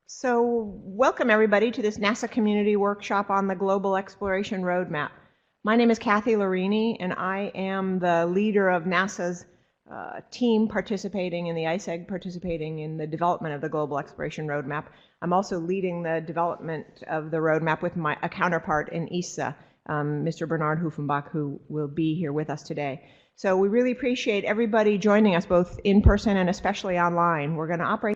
So, welcome everybody to this NASA Community Workshop on the Global Exploration Roadmap. My name is Kathy Larini, and I am the leader of NASA's team participating in the ISEG, participating in the development of the Global Exploration Roadmap. I'm also leading the development of the roadmap with a counterpart in ESA, Mr. Bernard Hoofenbach, who will be here with us today. So we really appreciate everybody joining us both in person and especially online. We're going to operate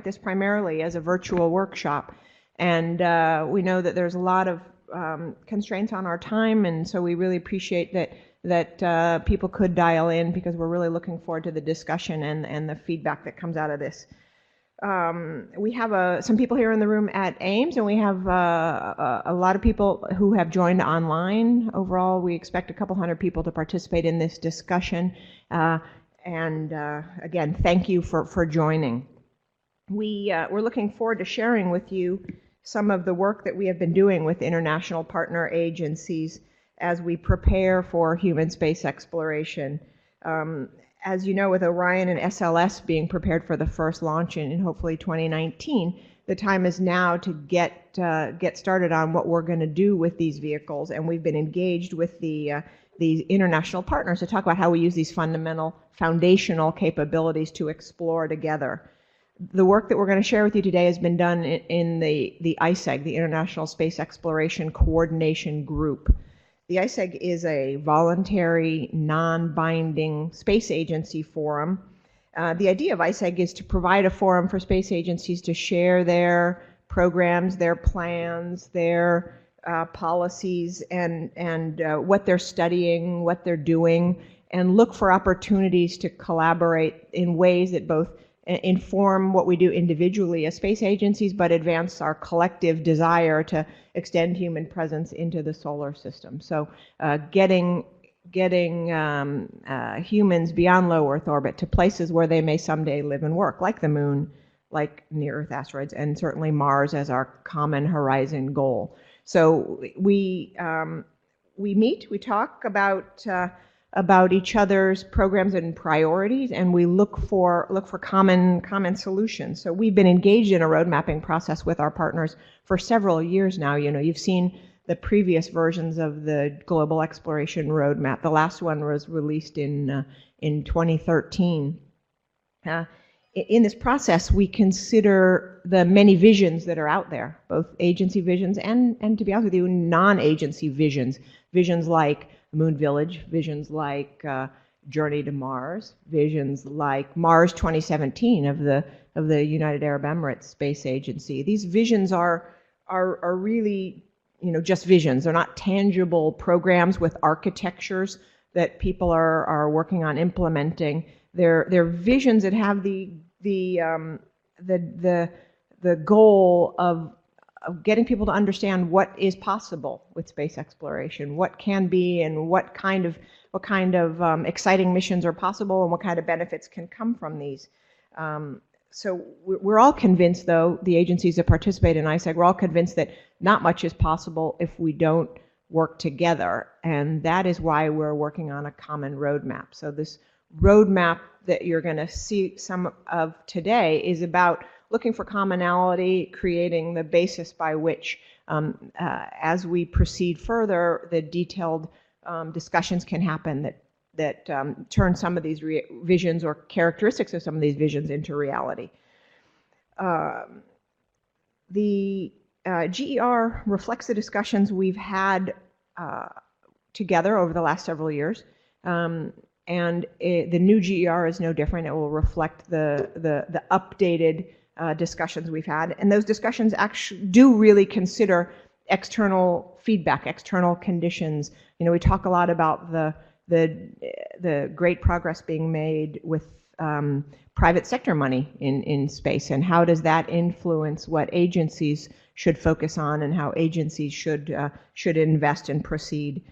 this primarily as a virtual workshop, and we know that there's a lot of constraints on our time, and so we really appreciate that people could dial in, because we're really looking forward to the discussion and the feedback that comes out of this. We have some people here in the room at Ames, and we have a lot of people who have joined online. Overall, we expect a couple hundred people to participate in this discussion, and again, thank you for joining. We're looking forward to sharing with you some of the work that we have been doing with international partner agencies as we prepare for human space exploration. As you know, with Orion and SLS being prepared for the first launch in hopefully 2019, the time is now to get started on what we're going to do with these vehicles, and we've been engaged with these international partners to talk about how we use these foundational capabilities to explore together. The work that we're going to share with you today has been done in the ISEG, the International Space Exploration Coordination Group. The ISEG is a voluntary, non-binding space agency forum. The idea of ISEG is to provide a forum for space agencies to share their programs, their plans, their policies, and what they're studying, what they're doing, and look for opportunities to collaborate in ways that both inform what we do individually as space agencies, but advance our collective desire to extend human presence into the solar system. So getting humans beyond low Earth orbit to places where they may someday live and work, like the moon, like near-Earth asteroids, and certainly Mars as our common horizon goal. So we meet, we talk about each other's programs and priorities, and we look for common solutions. So we've been engaged in a road mapping process with our partners for several years now. You know, you've seen the previous versions of the Global Exploration Roadmap. The last one was released in 2013. In this process, we consider the many visions that are out there, both agency visions and to be honest with you, non-agency visions. Visions like Moon Village, visions like Journey to Mars, visions like Mars 2017 of the United Arab Emirates Space Agency. These visions are really, you know, just visions. They're not tangible programs with architectures that people are working on implementing. They're visions that have the goal of getting people to understand what is possible with space exploration, what can be, and what kind of exciting missions are possible, and what kind of benefits can come from these. So we're all convinced, though, the agencies that participate in ISEG, we're all convinced that not much is possible if we don't work together, and that is why we're working on a common roadmap. So this roadmap that you're going to see some of today is about looking for commonality, creating the basis by which, as we proceed further, the detailed discussions can happen that turn some of these visions or characteristics of some of these visions into reality. The GER reflects the discussions we've had together over the last several years. And the new GER is no different. It will reflect the updated discussions we've had, and those discussions actually do really consider external feedback, external conditions. You know, we talk a lot about the great progress being made with private sector money in space, and how does that influence what agencies should focus on and how agencies should invest and proceed.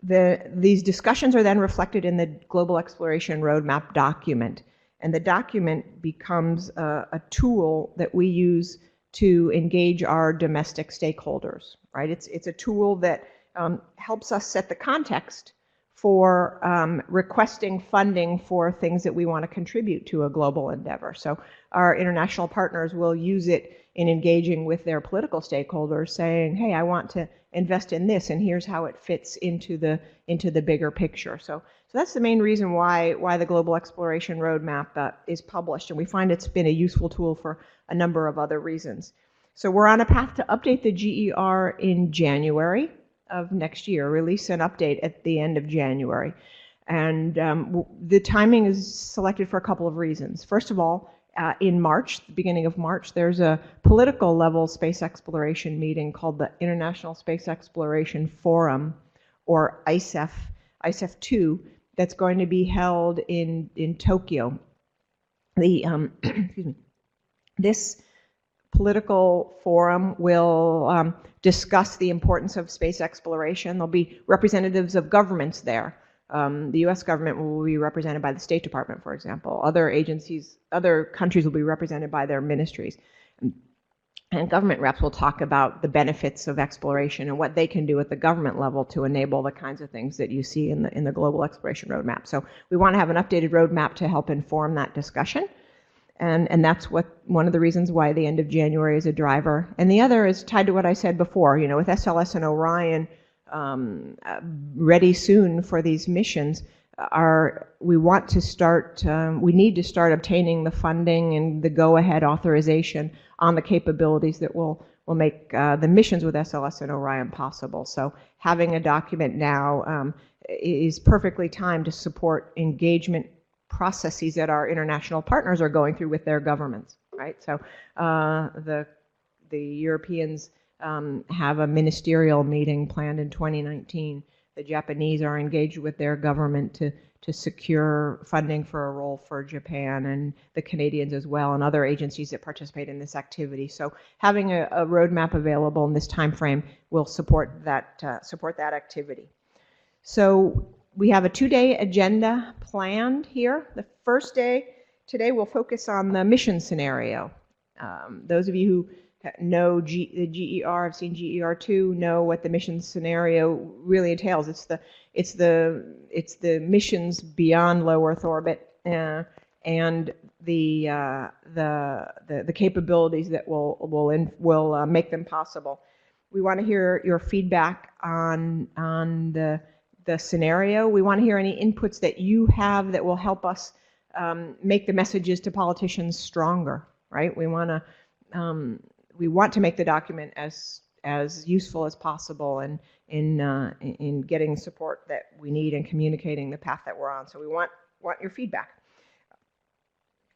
These discussions are then reflected in the Global Exploration Roadmap document, and the document becomes a tool that we use to engage our domestic stakeholders, right? It's a tool that helps us set the context for requesting funding for things that we want to contribute to a global endeavor. So our international partners will use it in engaging with their political stakeholders, saying, hey, I want to invest in this, and here's how it fits into the bigger picture. So that's the main reason why the Global Exploration Roadmap is published, and we find it's been a useful tool for a number of other reasons. So we're on a path to update the GER in January of next year, release an update at the end of January. And the timing is selected for a couple of reasons. First of all, in March, the beginning of March, there's a political level space exploration meeting called the International Space Exploration Forum, or ISEF2, that's going to be held in Tokyo. Excuse me. This political forum will discuss the importance of space exploration. There'll be representatives of governments there. The U.S. government will be represented by the State Department, for example. Other agencies, other countries will be represented by their ministries. And government reps will talk about the benefits of exploration and what they can do at the government level to enable the kinds of things that you see in the Global Exploration Roadmap. So we want to have an updated roadmap to help inform that discussion. And that's one of the reasons why the end of January is a driver. And the other is tied to what I said before, with SLS and Orion ready soon for these missions. We want to start, we need to start obtaining the funding and the go-ahead authorization on the capabilities that will make the missions with SLS and Orion possible. So having a document now is perfectly timed to support engagement processes that our international partners are going through with their governments, right? So the Europeans have a ministerial meeting planned in 2019. The Japanese are engaged with their government to secure funding for a role for Japan, and the Canadians as well, and other agencies that participate in this activity. So having a roadmap available in this time frame will support that activity. So we have a 2-day agenda planned here. The first day today will focus on the mission scenario. Those of you who know the GER, have seen GER2, know what the mission scenario really entails. It's the missions beyond low Earth orbit and the capabilities that will make them possible. We want to hear your feedback on the scenario. We want to hear any inputs that you have that will help us make the messages to politicians stronger, right? We want to make the document as useful as possible and in getting support that we need and communicating the path that we're on. So we want your feedback.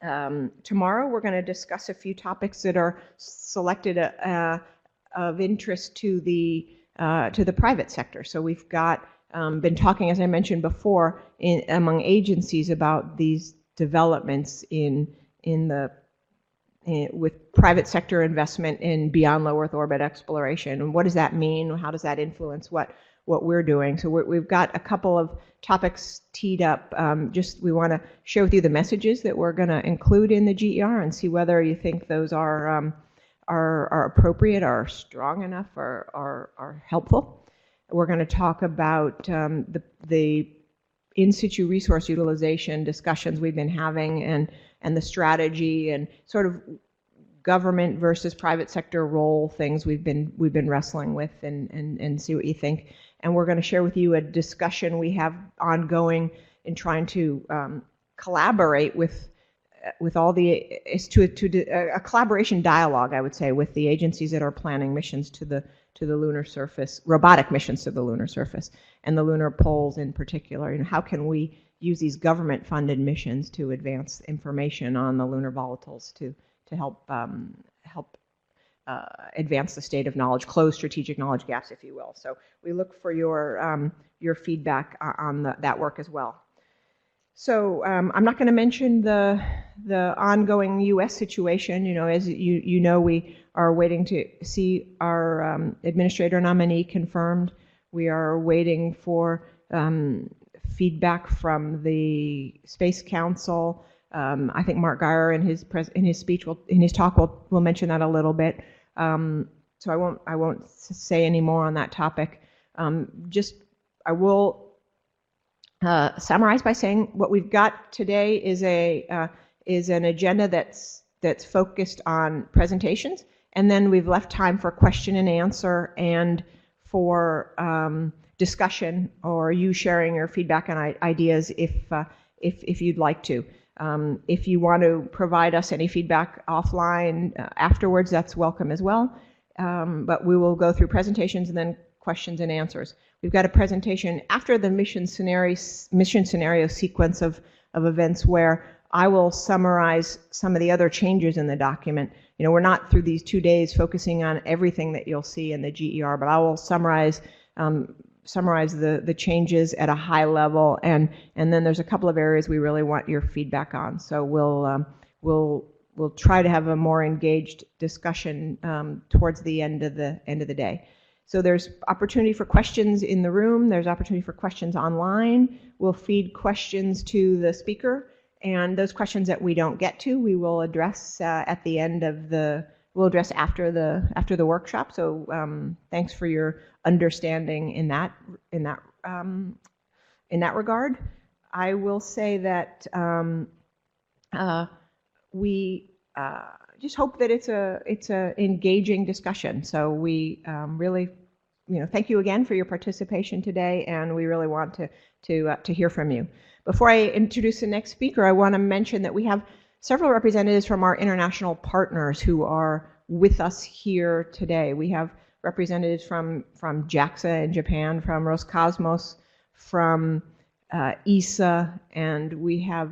Tomorrow we're going to discuss a few topics that are selected of interest to the private sector. So we've got been talking, as I mentioned before, among agencies about these developments with private sector investment in beyond low Earth orbit exploration. And what does that mean? How does that influence what we're doing? So we've got a couple of topics teed up. We want to share with you the messages that we're going to include in the GER and see whether you think those are appropriate, are strong enough, or are helpful. We're going to talk about the in-situ resource utilization discussions we've been having and the strategy and sort of government versus private sector role things we've been wrestling with and see what you think. And we're going to share with you a discussion we have ongoing in trying to collaborate with all a collaboration dialogue, I would say, with the agencies that are planning missions to the lunar surface, robotic missions to the lunar surface, and the lunar poles in particular. How can we use these government-funded missions to advance information on the lunar volatiles to help advance the state of knowledge, close strategic knowledge gaps, if you will. So we look for your feedback on that work as well. So I'm not going to mention the ongoing U.S. situation. As you know, we are waiting to see our administrator nominee confirmed. We are waiting for feedback from the Space Council. I think Mark Geyer in his speech in his talk will mention that a little bit. So I won't say any more on that topic. I will summarize by saying what we've got today is an agenda that's focused on presentations, and then we've left time for question and answer and for discussion or you sharing your feedback and ideas if you'd like to. If you want to provide us any feedback offline afterwards, that's welcome as well. But we will go through presentations and then questions and answers. We've got a presentation after the mission scenario sequence of events where I will summarize some of the other changes in the document. You know, we're not through these 2 days focusing on everything that you'll see in the GER, but I will summarize the changes at a high level, and then there's a couple of areas we really want your feedback on. So we'll try to have a more engaged discussion towards the end of the day. So there's opportunity for questions in the room. There's opportunity for questions online. We'll feed questions to the speaker, and those questions that we don't get to, we will address at the end of we'll address after the workshop. So thanks for your understanding in that regard. I will say that we just hope that it's a engaging discussion. So we really, thank you again for your participation today, and we really want to hear from you. Before I introduce the next speaker, I want to mention that we have several representatives from our international partners who are with us here today. We have representatives from JAXA in Japan, from Roscosmos, from ESA, and we have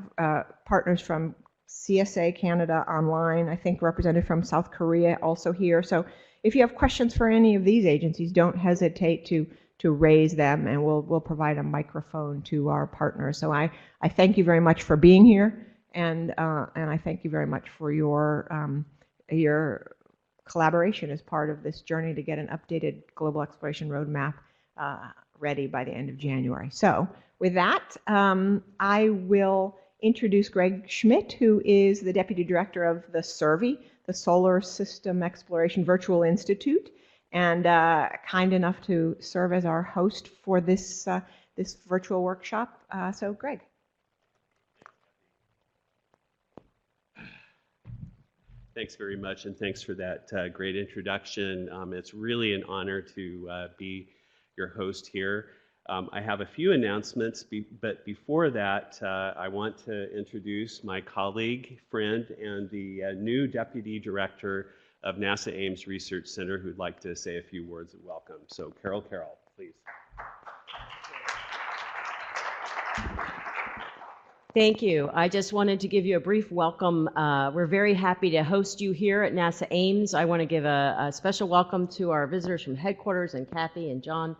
partners from CSA Canada online, I think represented from South Korea also here. So if you have questions for any of these agencies, don't hesitate to raise them, and we'll provide a microphone to our partners. So I thank you very much for being here, and I thank you very much for your collaboration as part of this journey to get an updated global exploration roadmap ready by the end of January. So with that, I will introduce Greg Schmidt, who is the Deputy Director of the SSERVI, the Solar System Exploration Virtual Institute, and kind enough to serve as our host for this virtual workshop. So Greg. Thanks very much, and thanks for that great introduction. It's really an honor to be your host here. I have a few announcements, but before that, I want to introduce my colleague, friend, and the new Deputy Director of NASA Ames Research Center who'd like to say a few words of welcome. So Carol, please. Thank you. I just wanted to give you a brief welcome. We're very happy to host you here at NASA Ames. I want to give a special welcome to our visitors from headquarters, and Kathy and John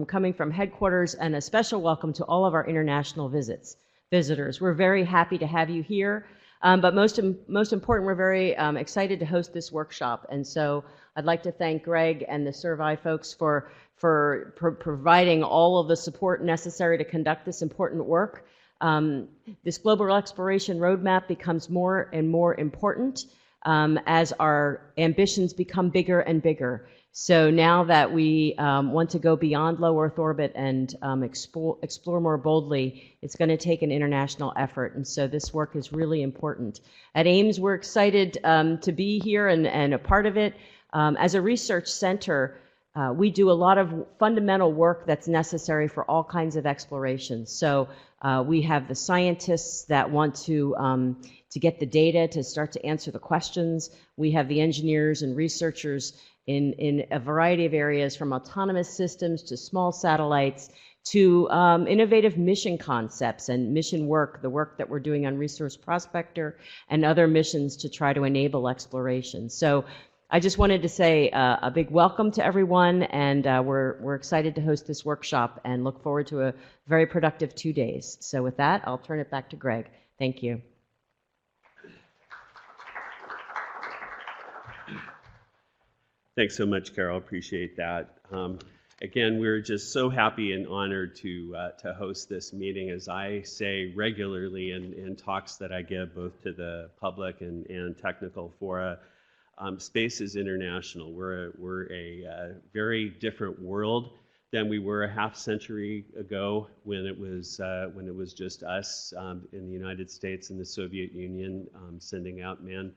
coming from headquarters, and a special welcome to all of our international visitors. We're very happy to have you here, but most important, we're very excited to host this workshop. And so I'd like to thank Greg and the SSERVI folks for providing all of the support necessary to conduct this important work. This global exploration roadmap becomes more and more important as our ambitions become bigger and bigger. So now that we want to go beyond low Earth orbit and explore more boldly, it's going to take an international effort. And so this work is really important. At Ames, we're excited to be here and a part of it. As a research center, we do a lot of fundamental work that's necessary for all kinds of exploration. So we have the scientists that want to get the data to start to answer the questions. We have the engineers and researchers in a variety of areas, from autonomous systems to small satellites to innovative mission concepts and mission work, the work that we're doing on Resource Prospector and other missions to try to enable exploration. So I just wanted to say a big welcome to everyone, and we're excited to host this workshop and look forward to a very productive 2 days. So with that, I'll turn it back to Greg. Thank you. Thanks so much, Carol. Appreciate that. Again, we're just so happy and honored to host this meeting. As I say regularly in talks that I give both to the public and technical fora, space is international. We're a very different world than we were a half century ago when it was just us in the United States and the Soviet Union sending out manned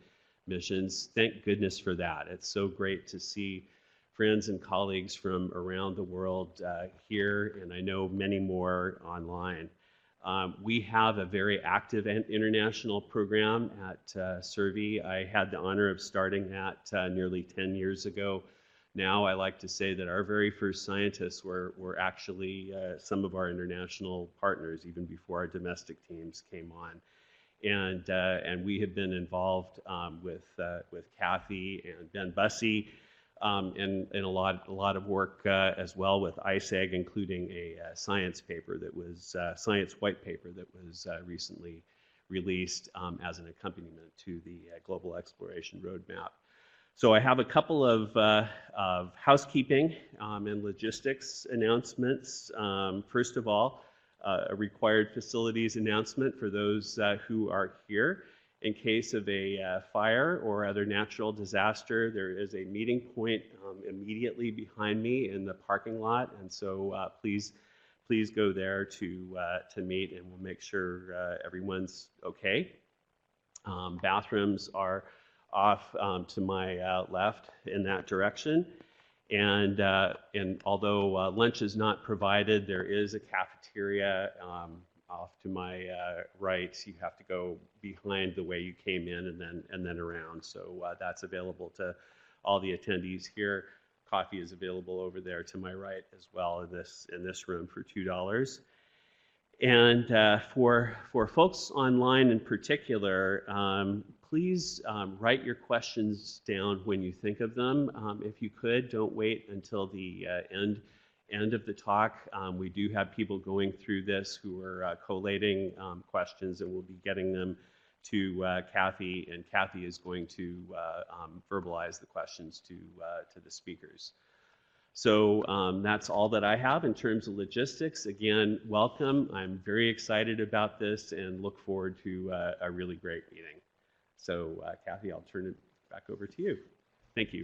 missions. Thank goodness for that. It's so great to see friends and colleagues from around the world here, and I know many more online. We have a very active international program at CERVI. I had the honor of starting that nearly 10 years ago. Now I like to say that our very first scientists were actually some of our international partners, even before our domestic teams came on. And we have been involved with Kathy and Ben Bussey in a lot of work as well with ISAG, including a science paper that was science white paper that was recently released as an accompaniment to the Global Exploration Roadmap. So I have a couple of housekeeping and logistics announcements. First of all, a required facilities announcement for those who are here. In case of a fire or other natural disaster, there is a meeting point immediately behind me in the parking lot, and so please go there to meet, and we'll make sure everyone's okay. Bathrooms are off to my left in that direction, and although lunch is not provided, there is a cafeteria off to my right. You have to go behind the way you came in and then around. So that's available to all the attendees here. Coffee is available over there to my right as well in this room for $2. And for folks online in particular, please write your questions down when you think of them. If you could, don't wait until the end of the talk. We do have people going through this who are collating questions, and we'll be getting them to Kathy, and Kathy is going to verbalize the questions to the speakers. So that's all that I have in terms of logistics. Again, welcome. I'm very excited about this and look forward to a really great meeting. So Kathy, I'll turn it back over to you. Thank you.